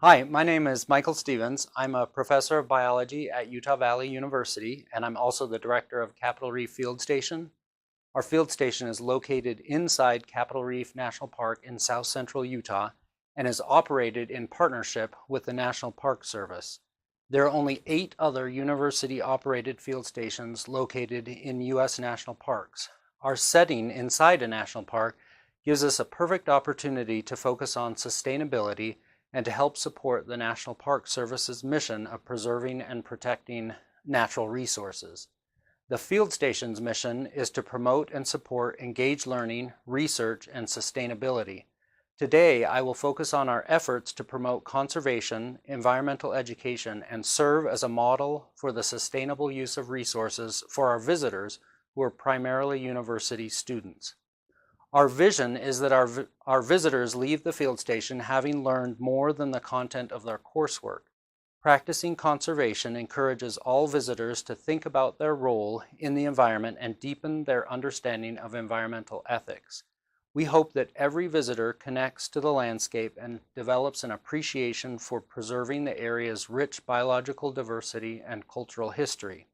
Hi, my name is Michael Stevens. I'm a professor of biology at Utah Valley University, and I'm also the director of Capitol Reef Field Station. Our field station is located inside Capitol Reef National Park in south central Utah and is operated in partnership with the National Park Service. There are only 8 other university-operated field stations located in U.S. national parks. Our setting inside a national park gives us a perfect opportunity to focus on sustainability and to help support the National Park Service's mission of preserving and protecting natural resources. The field station's mission is to promote and support engaged learning, research, and sustainability. Today, I will focus on our efforts to promote conservation, environmental education, and serve as a model for the sustainable use of resources for our visitors who are primarily university students. Our vision is that our visitors leave the field station having learned more than the content of their coursework. Practicing conservation encourages all visitors to think about their role in the environment and deepen their understanding of environmental ethics. We hope that every visitor connects to the landscape and develops an appreciation for preserving the area's rich biological diversity and cultural history.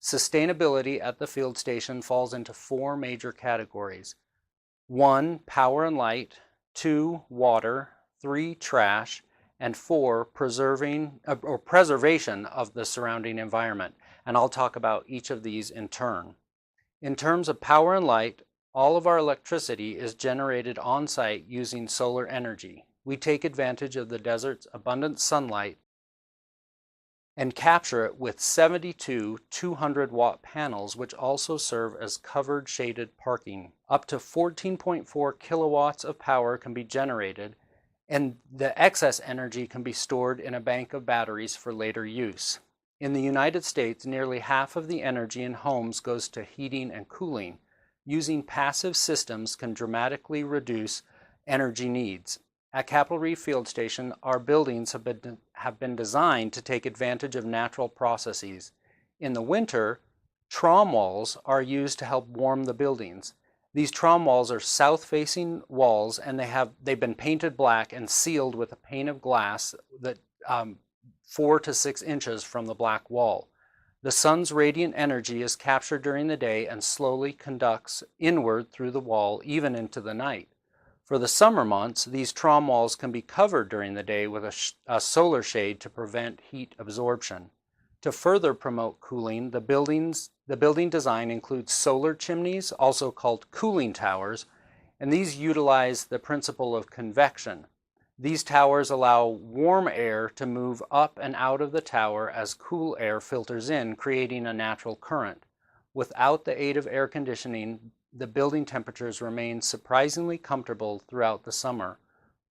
Sustainability at the field station falls into 4 major categories. 1, power and light, 2, water, 3, trash, and 4, preservation of the surrounding environment. And I'll talk about each of these in turn. In terms of power and light, all of our electricity is generated on site using solar energy. We take advantage of the desert's abundant sunlight and capture it with 72 200-watt panels, which also serve as covered shaded parking. Up to 14.4 kilowatts of power can be generated, and the excess energy can be stored in a bank of batteries for later use. In the United States, nearly half of the energy in homes goes to heating and cooling. Using passive systems can dramatically reduce energy needs. At Capitol Reef Field Station, our buildings have been designed to take advantage of natural processes. In the winter, trom walls are used to help warm the buildings. These trom walls are south-facing walls, and they've been painted black and sealed with a pane of glass that 4 to 6 inches from the black wall. The sun's radiant energy is captured during the day and slowly conducts inward through the wall, even into the night. For the summer months, these trom walls can be covered during the day with a solar shade to prevent heat absorption. To further promote cooling, the building design includes solar chimneys, also called cooling towers, and these utilize the principle of convection. These towers allow warm air to move up and out of the tower as cool air filters in, creating a natural current. Without the aid of air conditioning, the building temperatures remain surprisingly comfortable throughout the summer.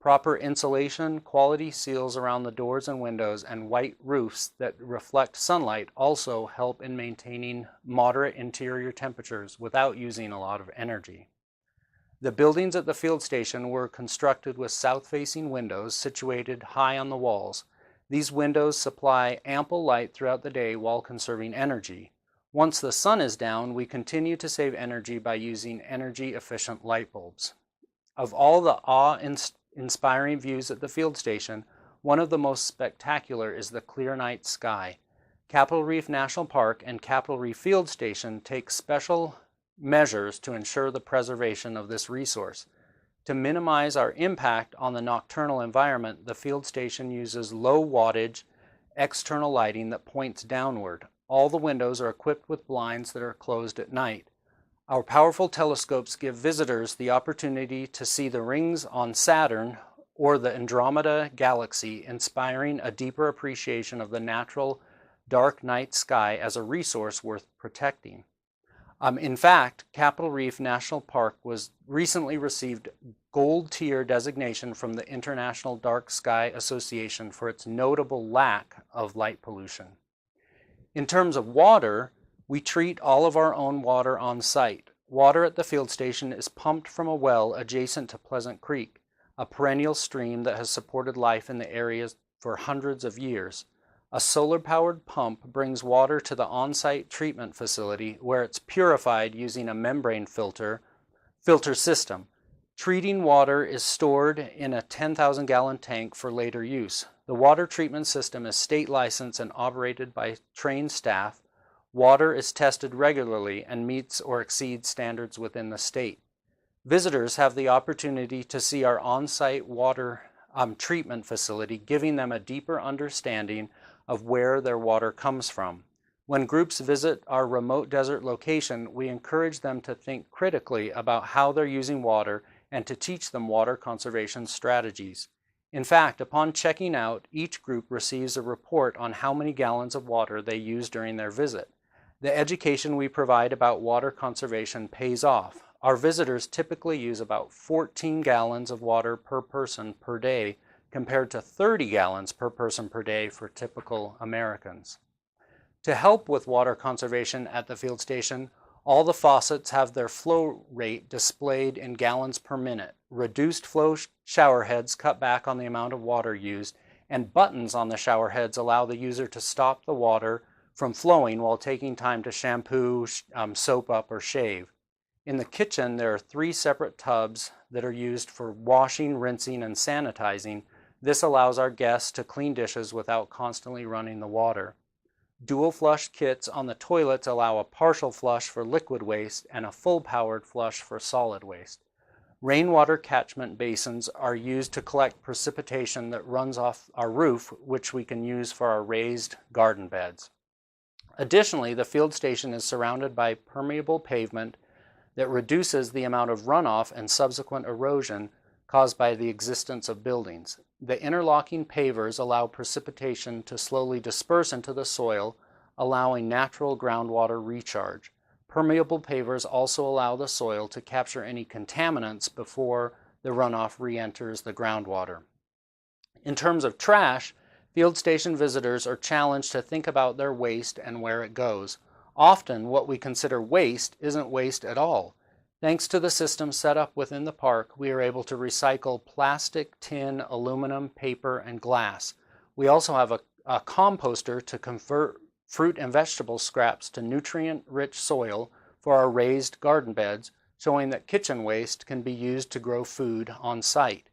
Proper insulation, quality seals around the doors and windows, and white roofs that reflect sunlight also help in maintaining moderate interior temperatures without using a lot of energy. The buildings at the field station were constructed with south-facing windows situated high on the walls. These windows supply ample light throughout the day while conserving energy. Once the sun is down, we continue to save energy by using energy-efficient light bulbs. Of all the awe-inspiring views at the field station, one of the most spectacular is the clear night sky. Capitol Reef National Park and Capitol Reef Field Station take special measures to ensure the preservation of this resource. To minimize our impact on the nocturnal environment, the field station uses low wattage external lighting that points downward. All the windows are equipped with blinds that are closed at night. Our powerful telescopes give visitors the opportunity to see the rings on Saturn or the Andromeda galaxy, inspiring a deeper appreciation of the natural dark night sky as a resource worth protecting. In fact, Capitol Reef National Park was recently received Gold Tier designation from the International Dark Sky Association for its notable lack of light pollution. In terms of water, we treat all of our own water on site. Water at the field station is pumped from a well adjacent to Pleasant Creek, a perennial stream that has supported life in the area for hundreds of years. A solar-powered pump brings water to the on-site treatment facility where it's purified using a membrane filter system. Treating water is stored in a 10,000 gallon tank for later use. The water treatment system is state licensed and operated by trained staff. Water is tested regularly and meets or exceeds standards within the state. Visitors have the opportunity to see our on-site water treatment facility, giving them a deeper understanding of where their water comes from. When groups visit our remote desert location, we encourage them to think critically about how they're using water and to teach them water conservation strategies. In fact, upon checking out, each group receives a report on how many gallons of water they used during their visit. The education we provide about water conservation pays off. Our visitors typically use about 14 gallons of water per person per day, compared to 30 gallons per person per day for typical Americans. To help with water conservation at the field station, all the faucets have their flow rate displayed in gallons per minute. Reduced flow shower heads cut back on the amount of water used, and buttons on the shower heads allow the user to stop the water from flowing while taking time to shampoo, soap up, or shave. In the kitchen, there are 3 separate tubs that are used for washing, rinsing, and sanitizing. This allows our guests to clean dishes without constantly running the water. Dual flush kits on the toilets allow a partial flush for liquid waste and a full-powered flush for solid waste. Rainwater catchment basins are used to collect precipitation that runs off our roof, which we can use for our raised garden beds. Additionally, the field station is surrounded by permeable pavement that reduces the amount of runoff and subsequent erosion caused by the existence of buildings. The interlocking pavers allow precipitation to slowly disperse into the soil, allowing natural groundwater recharge. Permeable pavers also allow the soil to capture any contaminants before the runoff re-enters the groundwater. In terms of trash, field station visitors are challenged to think about their waste and where it goes. Often, what we consider waste isn't waste at all. Thanks to the system set up within the park, we are able to recycle plastic, tin, aluminum, paper, and glass. We also have a composter to convert fruit and vegetable scraps to nutrient-rich soil for our raised garden beds, showing that kitchen waste can be used to grow food on site.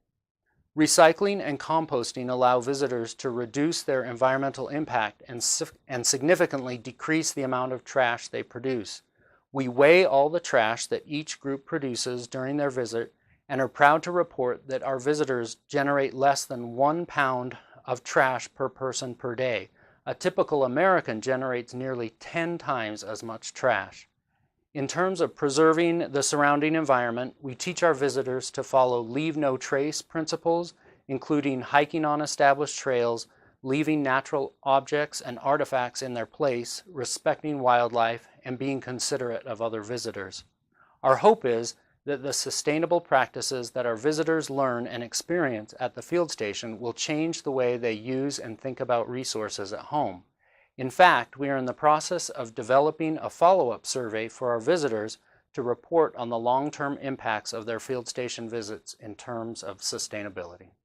Recycling and composting allow visitors to reduce their environmental impact and significantly decrease the amount of trash they produce. We weigh all the trash that each group produces during their visit and are proud to report that our visitors generate less than 1 pound of trash per person per day. A typical American generates nearly 10 times as much trash. In terms of preserving the surrounding environment, we teach our visitors to follow leave no trace principles, including hiking on established trails, leaving natural objects and artifacts in their place, respecting wildlife, and being considerate of other visitors. Our hope is that the sustainable practices that our visitors learn and experience at the field station will change the way they use and think about resources at home. In fact, we are in the process of developing a follow-up survey for our visitors to report on the long-term impacts of their field station visits in terms of sustainability.